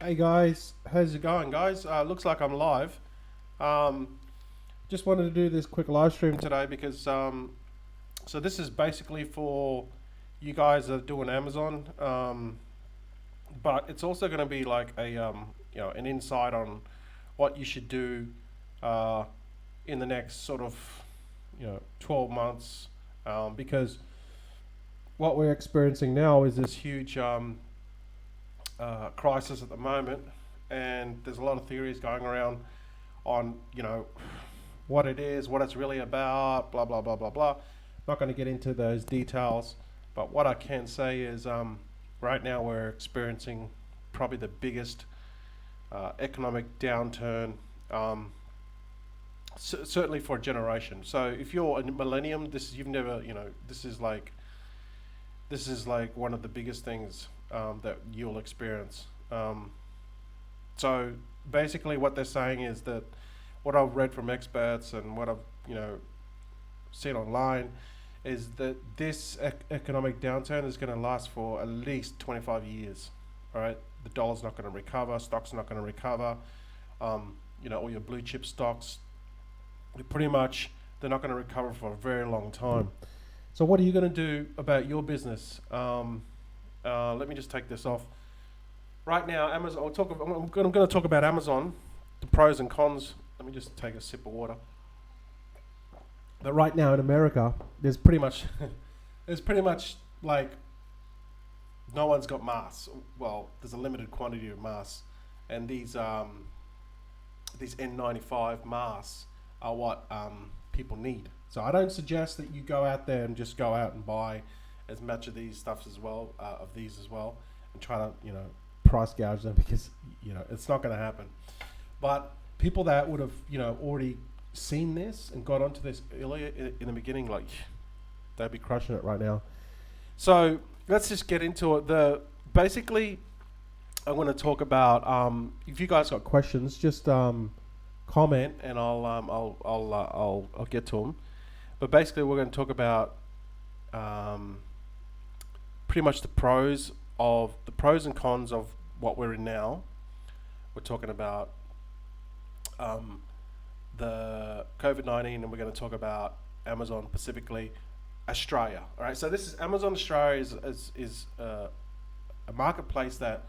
Hey guys, how's it going, guys? Looks like I'm live. Um, just wanted to do this quick live stream today because so this is basically for you guys that are doing Amazon, but it's also going to be like a an insight on what you should do uh, in the next sort of 12 months, because what we're experiencing now is this huge crisis at the moment, and there's a lot of theories going around on what it is, what it's really about, blah blah blah blah blah. Not going to get into those details, but what I can say is right now we're experiencing probably the biggest economic downturn, certainly for a generation. So if you're a millennium, this is you've never this is like one of the biggest things that you'll experience. So basically, what they're saying is that what I've read from experts and what I've seen online is that this economic downturn is going to last for at least 25 years. All right, the dollar's not going to recover, stocks not going to recover. All your blue chip stocks, pretty much they're not going to recover for a very long time. So what are you going to do about your business? Let me just take this off. Right now, Amazon. I'm going to talk about Amazon, the pros and cons. Let me just take a sip of water. But right now in America, there's pretty much, there's pretty much like no one's got masks. Well, there's a limited quantity of masks, and these N95 masks are what people need. So I don't suggest that you go out there and just go out and buy as much of these stuffs as well, and try to price gouge them, because it's not going to happen. But people that would have already seen this and got onto this earlier in the beginning, like they'd be crushing it right now. So let's just get into it. Basically, I want to talk about. If you guys got questions, just comment and I'll get to them. But basically, we're going to talk about pretty much the pros and cons of what we're in now. We're talking about the COVID-19, and we're going to talk about Amazon, specifically Australia. All right, so this is Amazon Australia is a marketplace that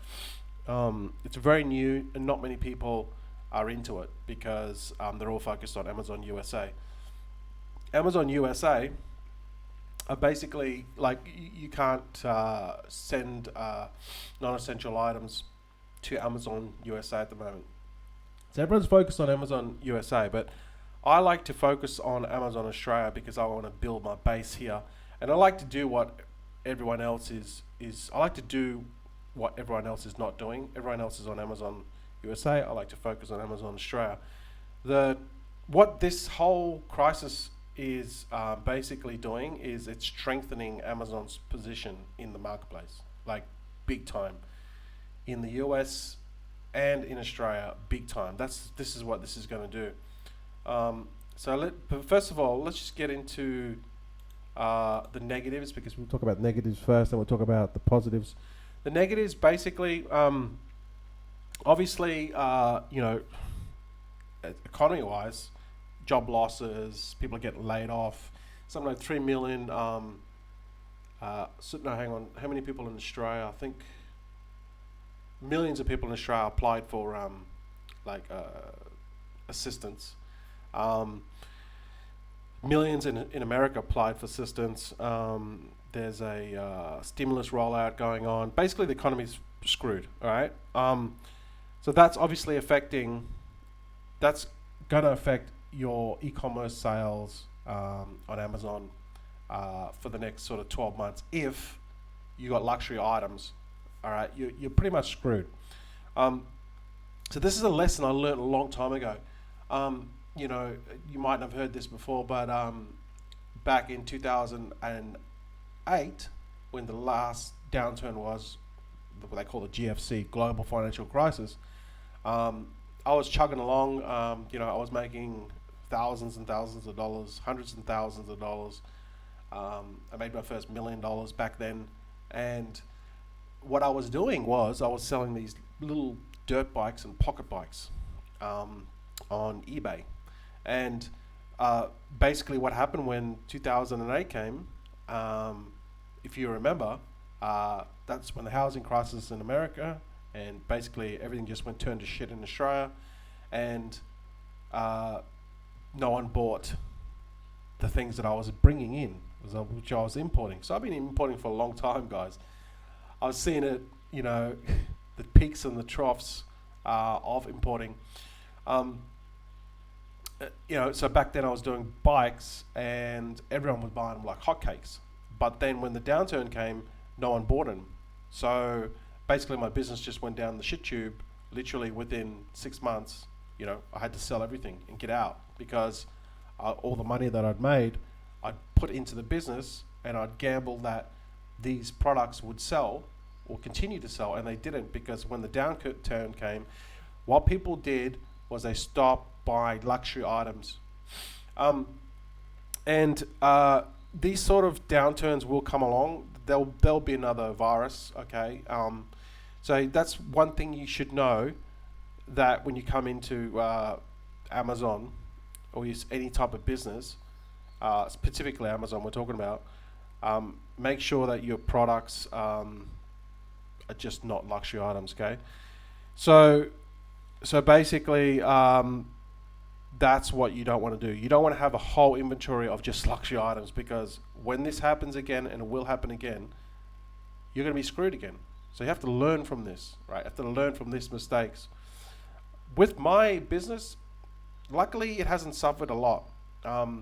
it's very new and not many people are into it, because they're all focused on Amazon USA. Amazon USA are basically like you can't send non-essential items to Amazon USA at the moment. So everyone's focused on Amazon USA, but I like to focus on Amazon Australia because I want to build my base here, and I like to do what everyone else is. I like to do what everyone else is not doing. Everyone else is on Amazon USA. I like to focus on Amazon Australia. What this whole crisis is basically doing is it's strengthening Amazon's position in the marketplace, like big time, in the US and in Australia, big time. This is what this is going to do. But first of all, let's just get into the negatives, because we'll talk about negatives first, and we'll talk about the positives. The negatives, basically, obviously, economy-wise, job losses, people are getting laid off. Something like 3 million. No, hang on. How many people in Australia? I think millions of people in Australia applied for assistance. Millions in America applied for assistance. There's a stimulus rollout going on. Basically, the economy's screwed. All right. So that's obviously affecting. That's going to affect your e-commerce sales on Amazon for the next sort of 12 months. If you got luxury items, all right, you're pretty much screwed. So this is a lesson I learned a long time ago. You might have heard this before, but back in 2008, when the last downturn was, what they call the GFC, Global Financial Crisis, I was chugging along. I was making thousands and thousands of dollars, hundreds and thousands of dollars. I made my first $1 million back then, and what I was doing was I was selling these little dirt bikes and pocket bikes on eBay. And basically what happened when 2008 came, if you remember, that's when the housing crisis in America, and basically everything just turned to shit in Australia, and no one bought the things that I was bringing in, which I was importing. So I've been importing for a long time, guys. I was seeing it, the peaks and the troughs of importing. So back then I was doing bikes and everyone was buying them like hotcakes. But then when the downturn came, no one bought them. So basically my business just went down the shit tube. Literally within 6 months, I had to sell everything and get out, because all the money that I'd made, I'd put into the business, and I'd gamble that these products would sell or continue to sell, and they didn't, because when the downturn came, what people did was they stopped buying luxury items. These sort of downturns will come along. There'll be another virus, okay? So that's one thing you should know, that when you come into Amazon or use any type of business, specifically Amazon we're talking about, make sure that your products are just not luxury items, okay? So basically, that's what you don't want to do. You don't want to have a whole inventory of just luxury items, because when this happens again, and it will happen again, you're going to be screwed again. So you have to learn from this, right? You have to learn from these mistakes. With my business, luckily it hasn't suffered a lot. I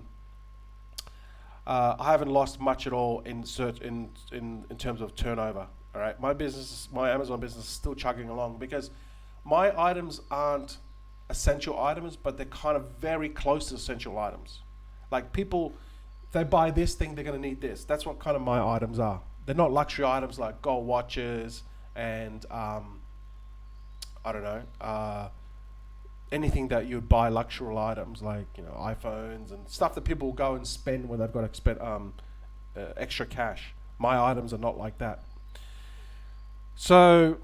haven't lost much at all in terms of turnover. All right, my Amazon business is still chugging along, because my items aren't essential items, but they're kind of very close to essential items. Like people, if they buy this thing, they're going to need this. That's what kind of my items are. They're not luxury items like gold watches and I don't know, anything that you would buy luxury items like iPhones and stuff that people will go and spend when they've got extra cash. My items are not like that. So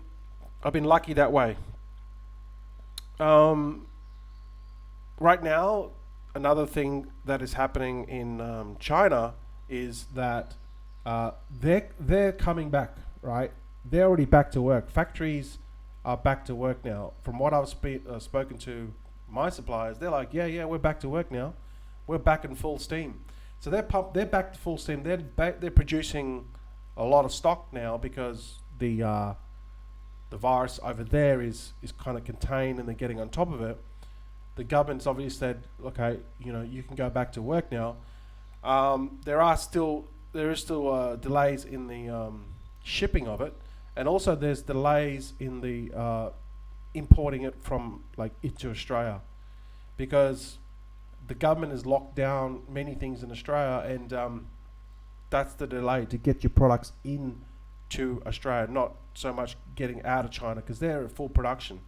I've been lucky that way. Right now, another thing that is happening in China is that they're coming back, right? They're already back to work. Factories are back to work now. From what I've spoken to my suppliers, they're like, yeah, we're back to work now. We're back in full steam. So they're back to full steam. They're producing a lot of stock now, because the virus over there is kind of contained, and they're getting on top of it. The government's obviously said, okay, you can go back to work now. There is still delays in the shipping of it, and also there's delays in the importing it from into Australia, because the government has locked down many things in Australia, and that's the delay to get your products in to Australia, not so much getting out of China, because they're at full production.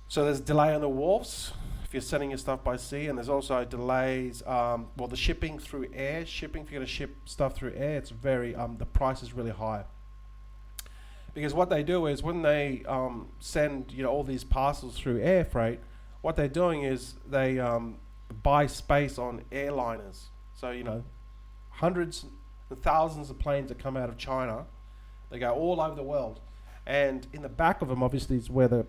So there's a delay on the wharfs if you're sending your stuff by sea, and there's also delays. The shipping through air. If you're going to ship stuff through air, it's very the price is really high. Because what they do is when they send all these parcels through air freight, what they're doing is they buy space on airliners. So hundreds and thousands of planes that come out of China. They go all over the world, and in the back of them, obviously, is where the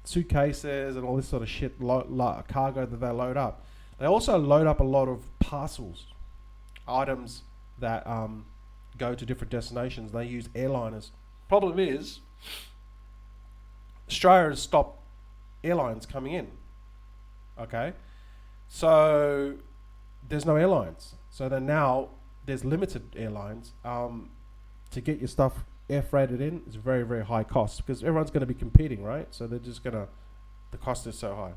suitcases and all this sort of shit, cargo that they load up. They also load up a lot of parcels, items that go to different destinations. They use airliners. Problem is, Australia has stopped airlines coming in. Okay, so there's no airlines. So then now there's limited airlines. To get your stuff air freighted in is very, very high cost, because everyone's going to be competing, right? So they're just the cost is so high.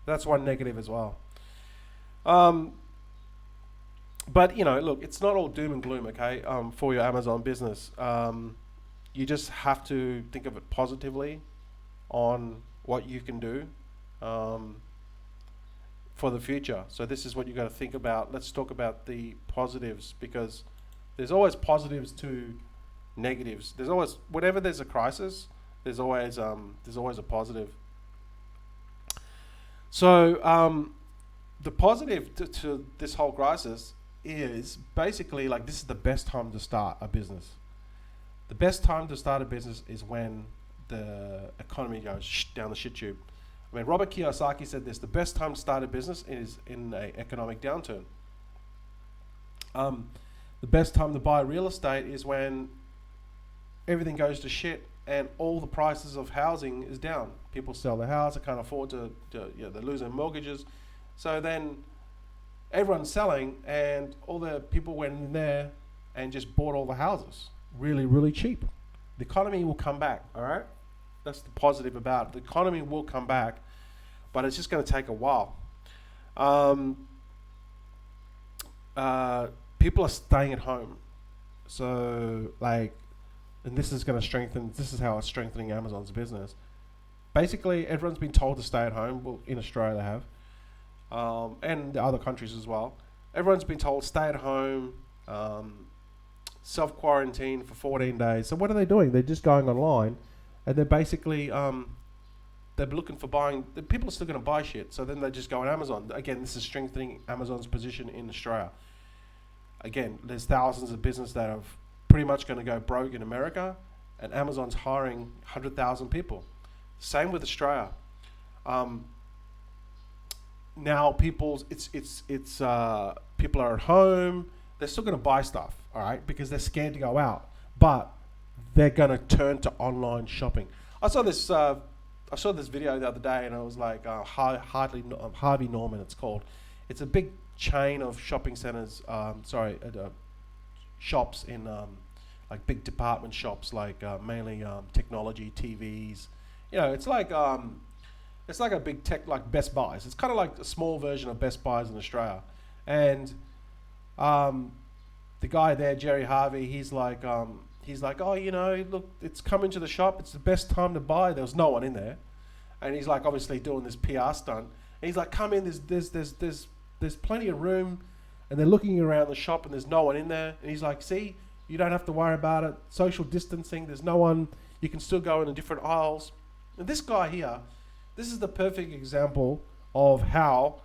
That's one negative as well. But look, it's not all doom and gloom, okay? For your Amazon business, you just have to think of it positively on what you can do for the future. So this is what you got to think about. Let's talk about the positives, because there's always positives to negatives. There's always, whenever there's a crisis, there's always a positive. So the positive to this whole crisis is basically like this is the best time to start a business. The best time to start a business is when the economy goes down the shit tube. I mean, Robert Kiyosaki said this: the best time to start a business is in an economic downturn. The best time to buy real estate is when everything goes to shit and all the prices of housing is down. People sell their house, they can't afford they're losing mortgages. So then everyone's selling and all the people went in there and just bought all the houses really, really cheap. The economy will come back, all right? That's the positive about it. The economy will come back, but it's just going to take a while. People are staying at home. So, and this is going to strengthen, this is how it's strengthening Amazon's business. Basically, everyone's been told to stay at home. Well, in Australia they have, and the other countries as well. Everyone's been told stay at home, self-quarantine for 14 days. So what are they doing? They're just going online, and they're basically, they're looking for buying, the people are still going to buy shit, so then they just go on Amazon. Again, this is strengthening Amazon's position in Australia. Again, there's thousands of businesses that are pretty much going to go broke in America, and Amazon's hiring 100,000 people. Same with Australia. Now people are at home. They're still going to buy stuff, all right, because they're scared to go out. But they're going to turn to online shopping. I saw this video the other day, and it was like Harvey Norman. It's called. It's a big chain of shopping centers. Shops in like big department shops, like mainly technology, TVs. You know, it's like a big tech, like Best Buys. It's kind of like a small version of Best Buys in Australia. And the guy there, Jerry Harvey, he's like, oh, you know, look, it's coming to the shop. It's the best time to buy. There was no one in there, and he's like, obviously doing this PR stunt. And he's like, come in. There's plenty of room, and they're looking around the shop, and there's no one in there. And he's like, see, you don't have to worry about it. Social distancing. There's no one. You can still go in the different aisles. And this guy here, this is the perfect example of how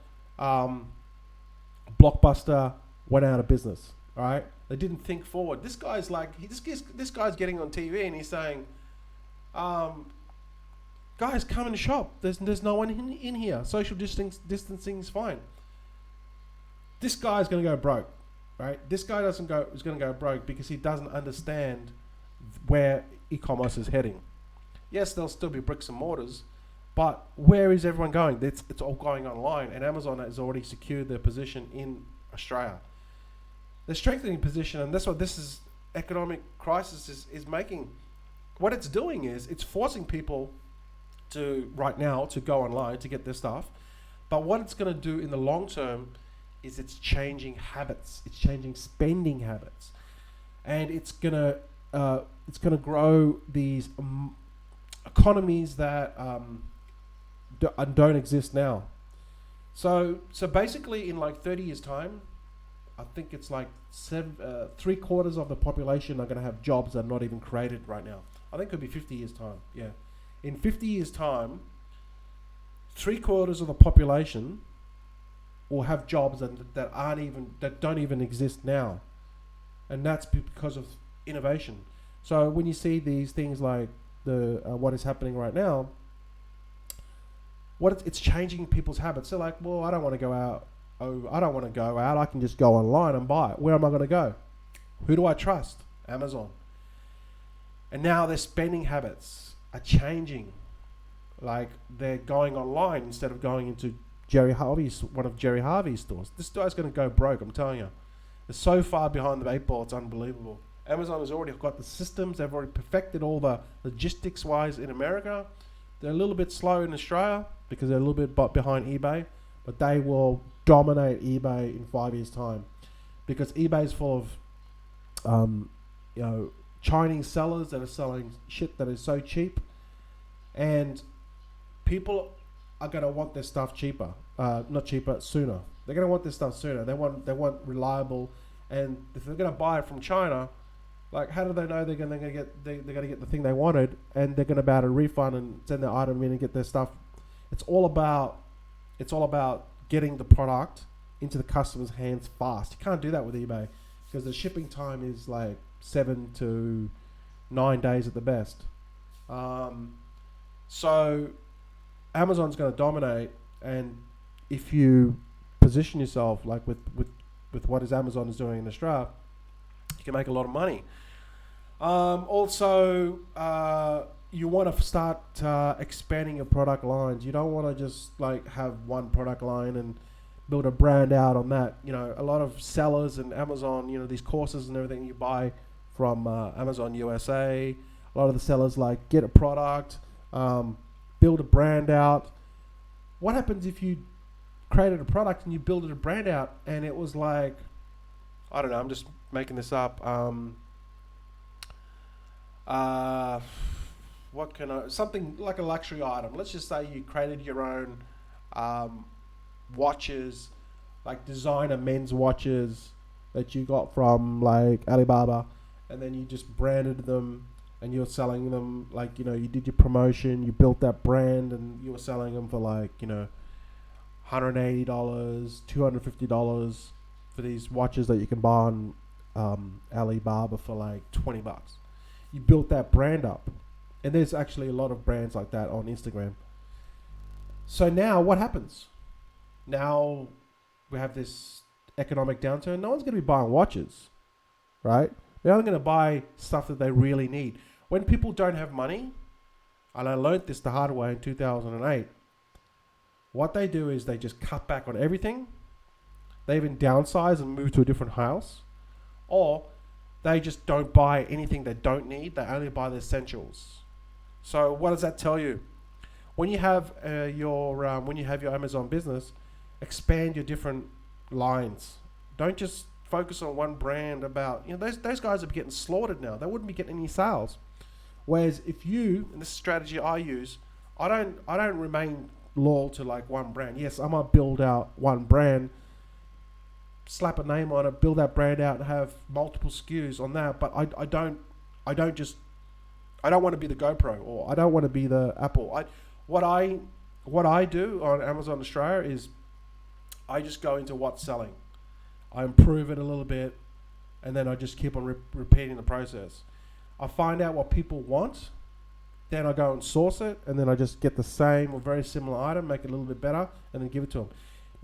Blockbuster went out of business. All right, they didn't think forward. This guy's like, this guy's getting on TV and he's saying, guys, come in the shop. There's no one in here. Social distancing is fine. This guy's going to go broke, right? This guy is going to go broke because he doesn't understand where e-commerce is heading. Yes, there'll still be bricks and mortars, but where is everyone going? It's all going online, and Amazon has already secured their position in Australia. They're strengthening position, and that's what this is. Economic crisis is making. What it's doing is it's forcing people right now to go online to get their stuff. But what it's going to do in the long term is it's changing habits. It's changing spending habits, and it's gonna grow these economies that don't exist now. So basically, in like 30 years' time, I think it's like 3/4 of the population are going to have jobs that are not even created right now. I think it could be 50 years' time. Yeah, in 50 years' time, 3/4 of the population will have jobs that don't even exist now, and that's because of innovation. So when you see these things like what is happening right now, it's changing people's habits. They're like, well, I don't want to go out. Oh, I don't want to go out. I can just go online and buy it. Where am I going to go? Who do I trust? Amazon. And now their spending habits are changing. Like they're going online instead of going into one of Jerry Harvey's stores. This guy's going to go broke, I'm telling you. They're so far behind the 8 ball, it's unbelievable. Amazon has already got the systems. They've already perfected all the logistics-wise in America. They're a little bit slow in Australia because they're a little bit behind eBay, but they will dominate eBay in 5 years' time because eBay is full of Chinese sellers that are selling shit that is so cheap, and people are going to want their stuff cheaper. Not cheaper, sooner. They're going to want this stuff sooner. They want reliable, and if they're going to buy it from China, Like, how do they know they're gonna get the thing they wanted, and they're gonna be able to refund and send their item in and get their stuff? It's all about getting the product into the customer's hands fast. You can't do that with eBay because the shipping time is like 7 to 9 days at the best. So Amazon's going to dominate, and if you position yourself like with what is Amazon is doing in Australia, you can make a lot of money. Also, you want to start expanding your product lines. You don't want to just like have one product line and build a brand out on that. You know, a lot of sellers and Amazon, you know, these courses and everything you buy from Amazon USA, a lot of the sellers like get a product, build a brand out. What happens if you created a product and you built a brand out and it was like, I don't know, I'm just making this up. What can I, something like a luxury item. Let's just say you created your own watches, like designer men's watches that you got from like Alibaba, and then you just branded them and you're selling them, like, you know, you did your promotion, you built that brand and you were selling them for like, you know, $180, $250 for these watches that you can buy on Alibaba for like $20. You built that brand up. And there's actually a lot of brands like that on Instagram. So now what happens? Now we have this economic downturn. No one's going to be buying watches, right? They're only going to buy stuff that they really need. When people don't have money, and I learned this the hard way in 2008, what they do is they just cut back on everything. They even downsize and move to a different house. Or they just don't buy anything they don't need. They only buy the essentials. So what does that tell you? When you have your Amazon business, expand your different lines. Don't just focus on one brand. About, you know, those guys are getting slaughtered now. They wouldn't be getting any sales. Whereas if you, and this is a strategy I use, I don't remain loyal to like one brand. Yes, I might build out one brand, slap a name on it, build that brand out, and have multiple SKUs on that. But I don't want to be the GoPro, or I don't want to be the Apple. What I do on Amazon Australia is I just go into what's selling. I improve it a little bit, and then I just keep on repeating the process. I find out what people want, then I go and source it, and then I just get the same or very similar item, make it a little bit better, and then give it to them.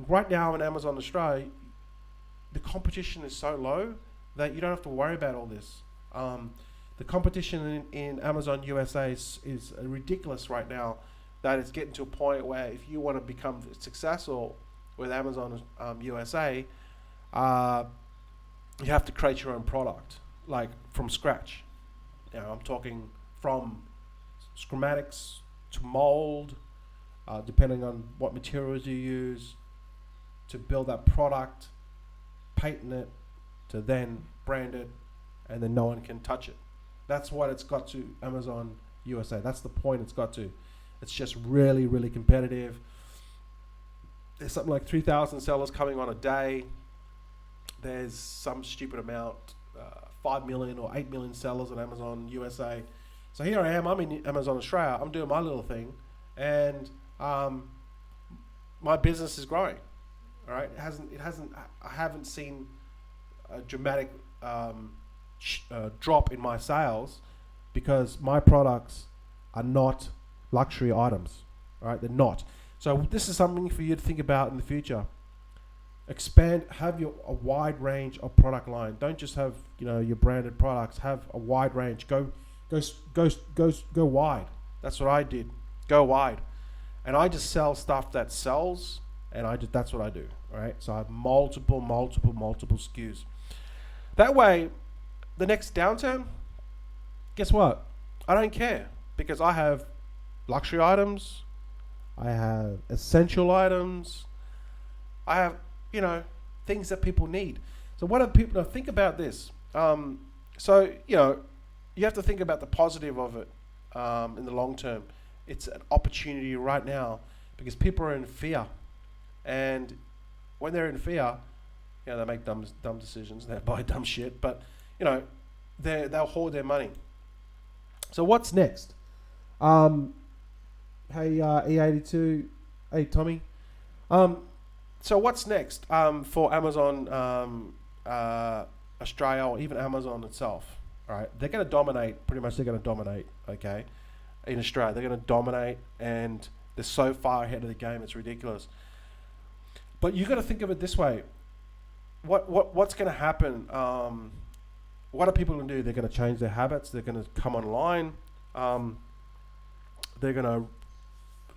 Right now on Amazon Australia, the competition is so low that you don't have to worry about all this. The competition in Amazon USA is ridiculous right now, that it's getting to a point where if you want to become successful with Amazon USA, you have to create your own product, like from scratch. You know, I'm talking from schematics to mold, depending on what materials you use, to build that product, patent it, to then brand it, and then no one can touch it. That's what it's got to Amazon USA. That's the point it's got to. It's just really, really competitive. There's something like 3,000 sellers coming on a day. There's some stupid amount, 5 million or 8 million sellers on Amazon USA. So here I am, I'm in Amazon Australia, I'm doing my little thing, and my business is growing. All right, I haven't seen a dramatic drop in my sales because my products are not luxury items. All right, they're not. So this is something for you to think about in the future. Expand, have a wide range of product line. Don't just have, you know, your branded products. Have a wide range. Go wide. That's what I did. Go wide, and I just sell stuff that sells, and that's what I do. All right. So I have multiple SKUs. That way, the next downturn, guess what? I don't care, because I have luxury items, I have essential items, I have, you know, things that people need. So what do people think about this? So, you know, you have to think about the positive of it in the long term. It's an opportunity right now because people are in fear. And when they're in fear, you know, they make dumb decisions, they buy dumb shit. But, you know, they'll hoard their money. So what's next? Hey, E82, hey Tommy. So what's next for Amazon Australia, or even Amazon itself? All right, they're going to dominate. Pretty much, they're going to dominate. Okay, in Australia, they're going to dominate, and they're so far ahead of the game. It's ridiculous. But you got to think of it this way: what's going to happen? What are people going to do? They're going to change their habits. They're going to come online. They're going to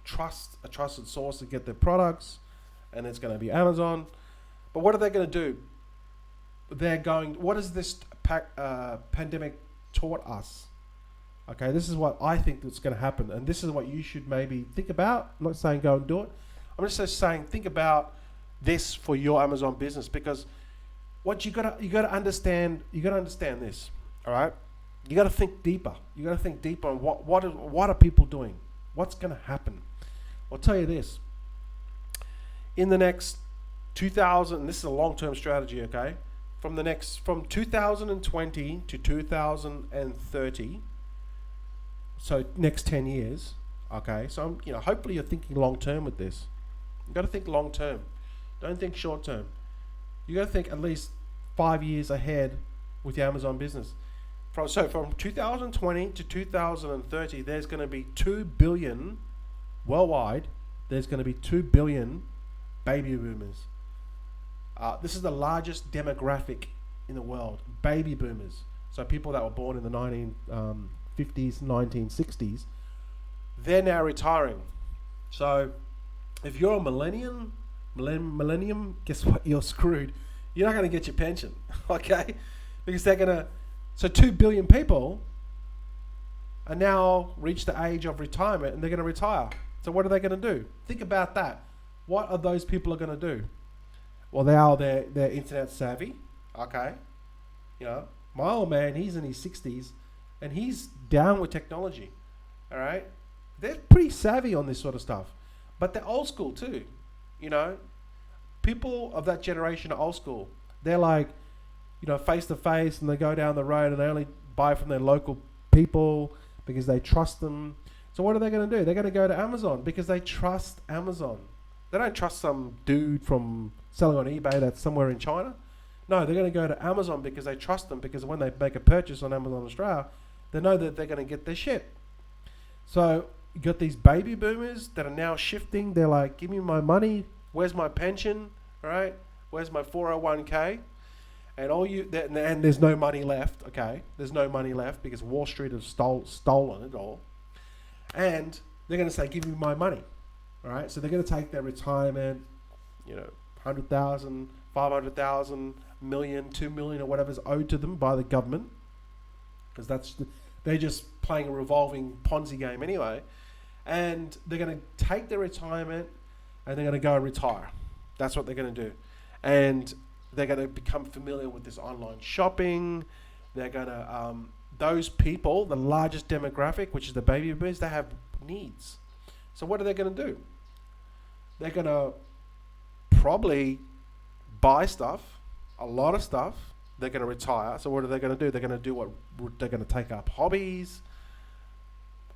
trust a trusted source to get their products, and it's going to be Amazon. But what are they going to do? What has this pandemic taught us? Okay, this is what I think that's going to happen, and this is what you should maybe think about. I'm not saying go and do it. I'm just saying think about this for your Amazon business, because what you gotta understand this. All right, you gotta think deeper. You gotta think deeper on what are people doing? What's going to happen? I'll tell you this. In the next 2000, this is a long-term strategy, okay? From 2020 to 2030, so next 10 years, okay? So hopefully you're thinking long-term with this. You got to think long-term. Don't think short-term. You got to think at least 5 years ahead with your Amazon business. From 2020 to 2030, there's going to be 2 billion worldwide. There's going to be 2 billion baby boomers. This is the largest demographic in the world, baby boomers. So people that were born in the 1950s, 1960s, they're now retiring. So if you're a millennium, guess what? You're screwed. You're not going to get your pension, okay? Because they're going to... So 2 billion people are now reached the age of retirement, and they're going to retire. So what are they going to do? Think about that. What are those people going to do? Well, they're internet savvy. Okay. My old man, he's in his 60s, and he's down with technology. All right. They're pretty savvy on this sort of stuff, but they're old school too. People of that generation are old school. They're like, face to face, and they go down the road and they only buy from their local people because they trust them. So what are they going to do? They're going to go to Amazon because they trust Amazon. They don't trust some dude from selling on eBay that's somewhere in China. No, they're going to go to Amazon because they trust them, because when they make a purchase on Amazon Australia, they know that they're going to get their shit. So you got these baby boomers that are now shifting. They're like, give me my money. Where's my pension? All right? Where's my 401k? And there's no money left, okay? There's no money left because Wall Street has stolen it all. And they're going to say, give me my money, all right? So they're going to take their retirement, 100,000, 500,000, million, 2 million, or whatever's owed to them by the government, because they're just playing a revolving Ponzi game anyway. And they're going to take their retirement and they're going to go and retire. That's what they're going to do. And they're going to become familiar with this online shopping. They're going to, those people, the largest demographic, which is the baby boomers, they have needs. So what are they going to do? They're going to probably buy stuff, a lot of stuff. They're going to retire. So what are they going to do? They're going to do they're going to take up hobbies.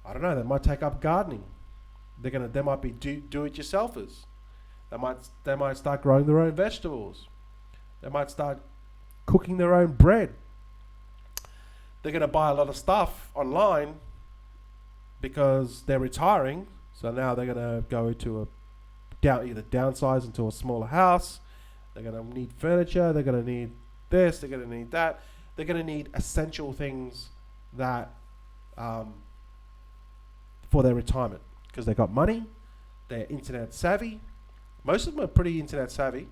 I don't know. They might take up gardening. They might be do-it-yourselfers. They might start growing their own vegetables. They might start cooking their own bread. They're going to buy a lot of stuff online because they're retiring. So now they're going to go to either downsize into a smaller house. They're going to need furniture. They're going to need this. They're going to need that. They're going to need essential things that for their retirement, because they've got money. They're internet savvy. Most of them are pretty internet savvy,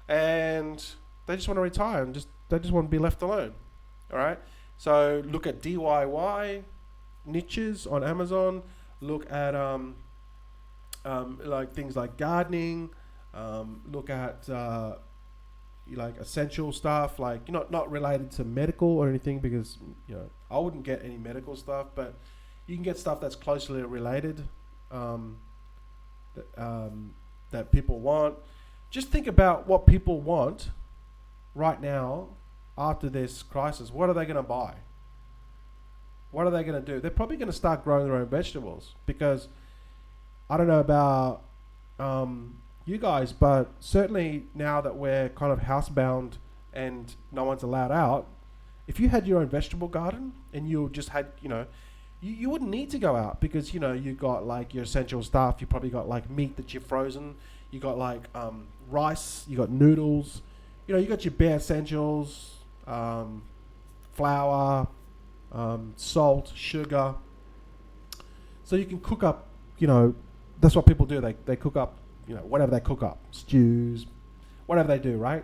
and they just want to retire and they just want to be left alone. All right. So look at DIY niches on Amazon. Look at like things like gardening. Look at like essential stuff, like not related to medical or anything, because I wouldn't get any medical stuff, but you can get stuff that's closely related that people want. Just think about what people want right now after this crisis, what are they going to buy? What are they going to do? They're probably going to start growing their own vegetables, because I don't know about you guys, but certainly now that we're kind of housebound and no one's allowed out, if you had your own vegetable garden and you just had, you wouldn't need to go out, because, you got like your essential stuff. You probably got like meat that you've frozen. You got like rice. You got noodles. You got your bare essentials, flour, salt, sugar. So you can cook up, that's what people do. They cook up, whatever they cook up, stews, whatever they do, right?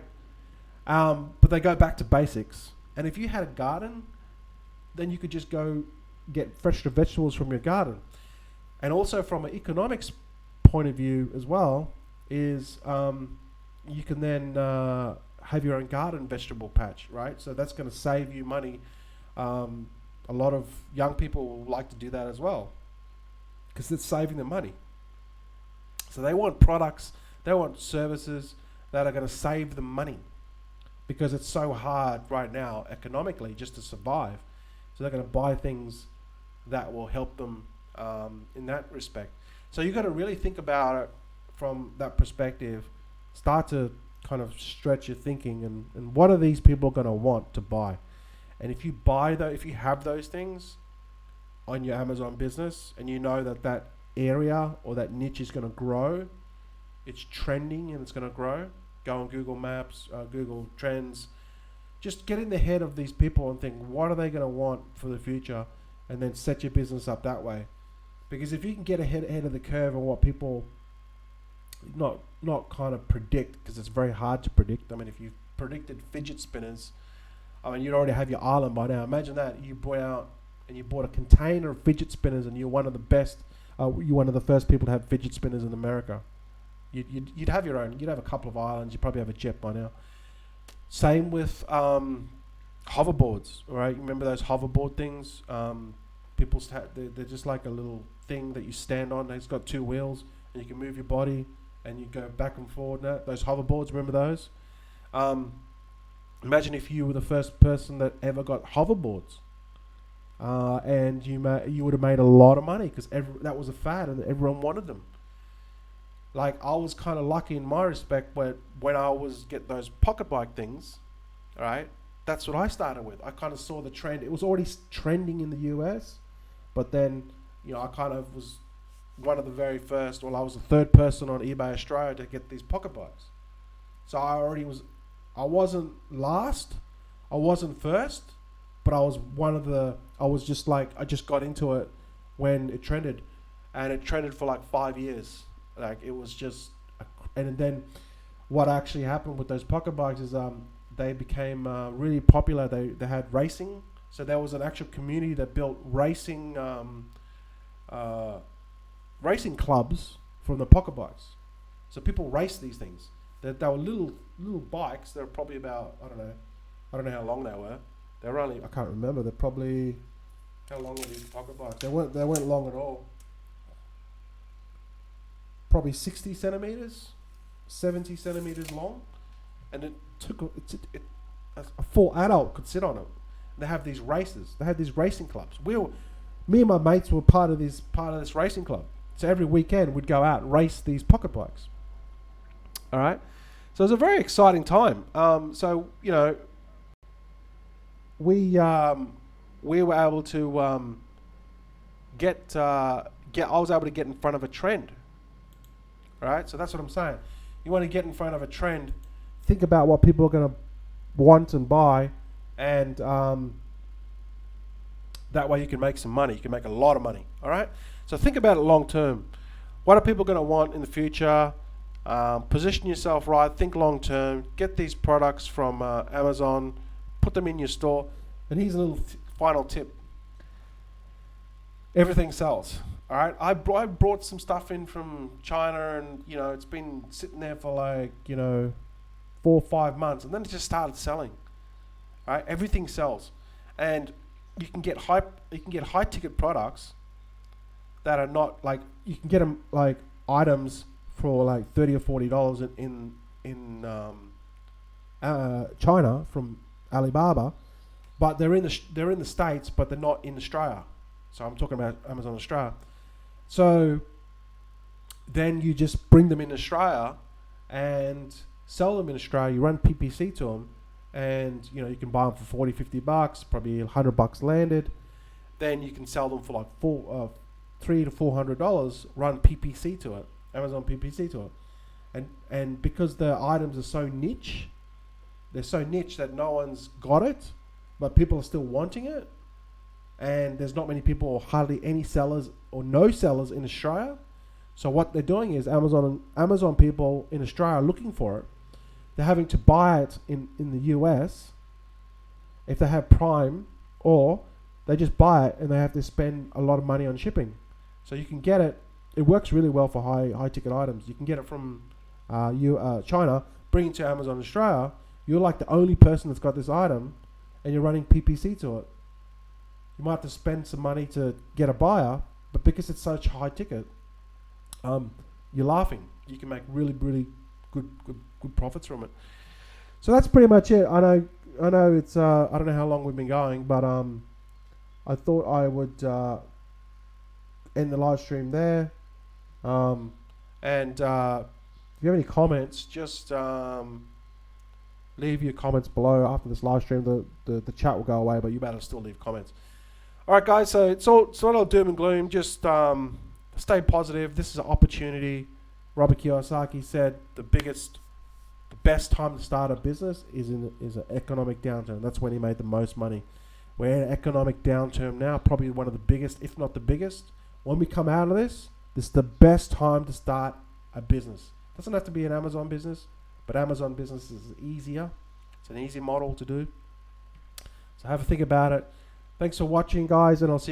But they go back to basics. And if you had a garden, then you could just go get fresh vegetables from your garden. And also from an economics point of view as well, is you can then have your own garden vegetable patch, right? So that's going to save you money. A lot of young people like to do that as well, because it's saving them money. So they want products, they want services that are going to save them money, because it's so hard right now economically just to survive. So they're going to buy things that will help them in that respect. So you've got to really think about it from that perspective. Start to kind of stretch your thinking, and what are these people going to want to buy? And if you if you have those things on your Amazon business, and you know that area or that niche is going to grow, it's trending and it's going to grow, go on Google Maps, Google Trends, just get in the head of these people and think, what are they going to want for the future? And then set your business up that way. Because if you can get ahead of the curve on what people not kind of predict, because it's very hard to predict. I mean, if you predicted fidget spinners, you'd already have your island by now. Imagine that you bought out and you bought a container of fidget spinners, and you're one of the best. You're one of the first people to have fidget spinners in America. You'd have your own. You'd have a couple of islands. You'd probably have a jet by now. Same with hoverboards, right? Remember those hoverboard things? They're just like a little thing that you stand on. It's got two wheels, and you can move your body, and you go back and forward. Those hoverboards, remember those? Imagine if you were the first person that ever got hoverboards, and you would have made a lot of money, because that was a fad and everyone wanted them. Like, I was kind of lucky in my respect, when I was get those pocket bike things, all right? That's what I started with. I kind of saw the trend. It was already trending in the US, but then, I kind of was one of the very first, I was the third person on eBay Australia to get these pocket bikes. So I wasn't last, I wasn't first, but I just got into it when it trended, and it trended for like 5 years. Like, it was just, and then what actually happened with those pocket bikes is they became really popular. They had racing, so there was an actual community that built racing clubs from the pocket bikes. So people raced these things. They were little bikes. They were probably about, I don't know how long they were. They were only, I can't remember. They're probably, how long were these pocket bikes? They weren't long at all. Probably 60 centimeters, 70 centimeters long, and it took a full adult could sit on it. They have these races. They had these racing clubs. Me and my mates were part of this racing club. So every weekend we'd go out and race these pocket bikes. All right. So it was a very exciting time. We were able to I was able to get in front of a trend. All right. So that's what I'm saying. You want to get in front of a trend. Think about what people are going to want and buy, and that way you can make some money. You can make a lot of money. All right. So think about it long term. What are people going to want in the future? Position yourself right. Think long term. Get these products from Amazon. Put them in your store. And here's a little final tip. Everything sells. All right. I brought some stuff in from China, and it's been sitting there for 4 or 5 months, and then it just started selling. All right. Everything sells, and you can get high ticket products that are not you can get them items for $30 or $40 in China from Alibaba, but they're in the States, but they're not in Australia. So I'm talking about Amazon Australia. So then you just bring them in Australia and sell them in Australia. You run PPC to them, and you can buy them for 40, $50, probably $100 landed. Then you can sell them for like $300 to $400. Run PPC to it, Amazon PPC to it, and because the items are so niche, they're so niche that no one's got it, but people are still wanting it, and there's not many people or hardly any sellers or no sellers in Australia. So what they're doing is Amazon people in Australia are looking for it. They're having to buy it in the US if they have Prime, or they just buy it and they have to spend a lot of money on shipping. So you can get it. It works really well for high ticket items. You can get it from China, bring it to Amazon Australia. You're like the only person that's got this item, and you're running PPC to it. You might have to spend some money to get a buyer, but because it's such high ticket, you're laughing. You can make really, really good profits from it. So that's pretty much it. I know it's I don't know how long we've been going, but I thought I would end the live stream there. And if you have any comments, just leave your comments below after this live stream. The chat will go away, but you better still leave comments. All right, guys. So it's not all doom and gloom. Just stay positive. This is an opportunity. Robert Kiyosaki said the best time to start a business is an economic downturn. That's when he made the most money. We're in an economic downturn now, probably one of the biggest, if not the biggest. When we come out of this is the best time to start a business. Doesn't have to be an Amazon business, but Amazon business is easier. It's an easy model to do. So have a think about it. Thanks for watching, guys, and I'll see you